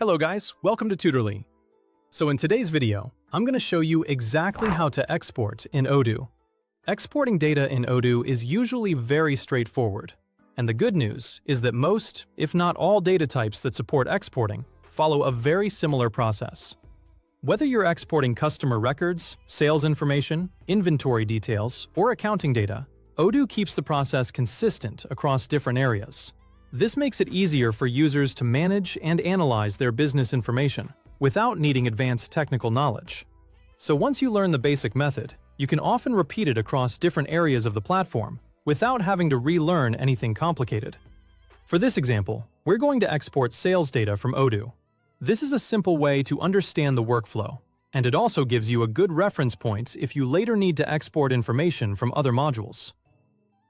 Hello guys, welcome to Tutorly. So in today's video, I'm going to show you exactly how to export in Odoo. Exporting data in Odoo is usually very straightforward. And the good news is that most, if not all data types that support exporting, follow a very similar process. Whether you're exporting customer records, sales information, inventory details, or accounting data, Odoo keeps the process consistent across different areas. This makes it easier for users to manage and analyze their business information without needing advanced technical knowledge. So once you learn the basic method, you can often repeat it across different areas of the platform without having to relearn anything complicated. For this example, we're going to export sales data from Odoo. This is a simple way to understand the workflow, and it also gives you a good reference point if you later need to export information from other modules.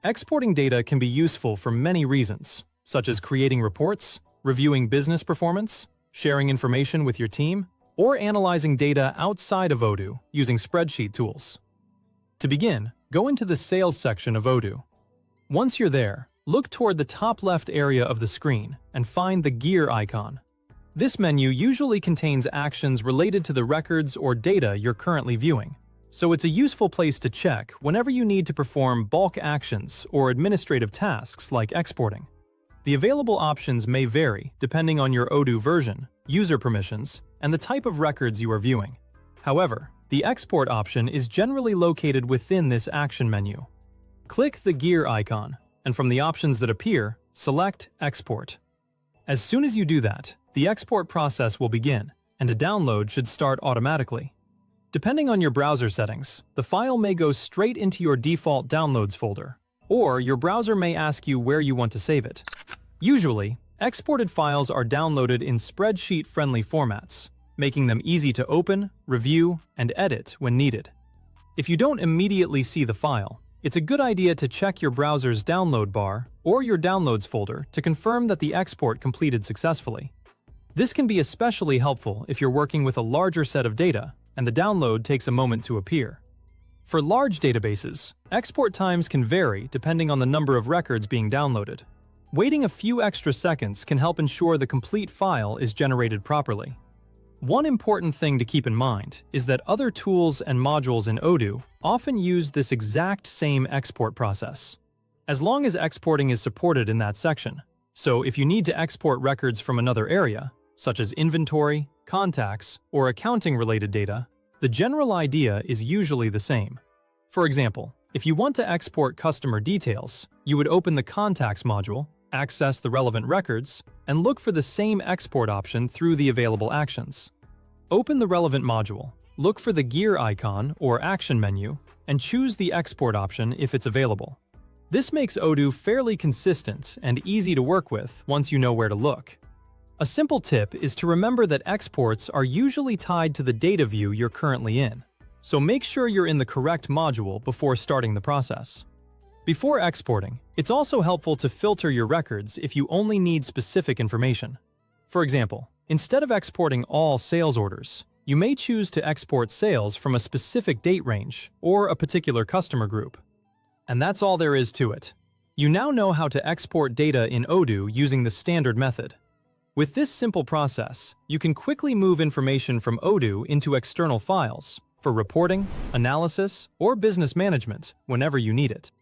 Exporting data can be useful for many reasons, such as creating reports, reviewing business performance, sharing information with your team, or analyzing data outside of Odoo using spreadsheet tools. To begin, go into the Sales section of Odoo. Once you're there, look toward the top left area of the screen and find the gear icon. This menu usually contains actions related to the records or data you're currently viewing, so it's a useful place to check whenever you need to perform bulk actions or administrative tasks like exporting. The available options may vary depending on your Odoo version, user permissions, and the type of records you are viewing. However, the export option is generally located within this action menu. Click the gear icon, and from the options that appear, select Export. As soon as you do that, the export process will begin, and a download should start automatically. Depending on your browser settings, the file may go straight into your default Downloads folder, or your browser may ask you where you want to save it. Usually, exported files are downloaded in spreadsheet-friendly formats, making them easy to open, review, and edit when needed. If you don't immediately see the file, it's a good idea to check your browser's download bar or your Downloads folder to confirm that the export completed successfully. This can be especially helpful if you're working with a larger set of data and the download takes a moment to appear. For large databases, export times can vary depending on the number of records being downloaded. Waiting a few extra seconds can help ensure the complete file is generated properly. One important thing to keep in mind is that other tools and modules in Odoo often use this exact same export process, as long as exporting is supported in that section. So if you need to export records from another area, such as inventory, contacts, or accounting-related data, the general idea is usually the same. For example, if you want to export customer details, you would open the Contacts module, access the relevant records, and look for the same export option through the available actions. Open the relevant module, look for the gear icon or action menu, and choose the export option if it's available. This makes Odoo fairly consistent and easy to work with once you know where to look. A simple tip is to remember that exports are usually tied to the data view you're currently in, so make sure you're in the correct module before starting the process. Before exporting, it's also helpful to filter your records if you only need specific information. For example, instead of exporting all sales orders, you may choose to export sales from a specific date range or a particular customer group. And that's all there is to it. You now know how to export data in Odoo using the standard method. With this simple process, you can quickly move information from Odoo into external files for reporting, analysis, or business management whenever you need it.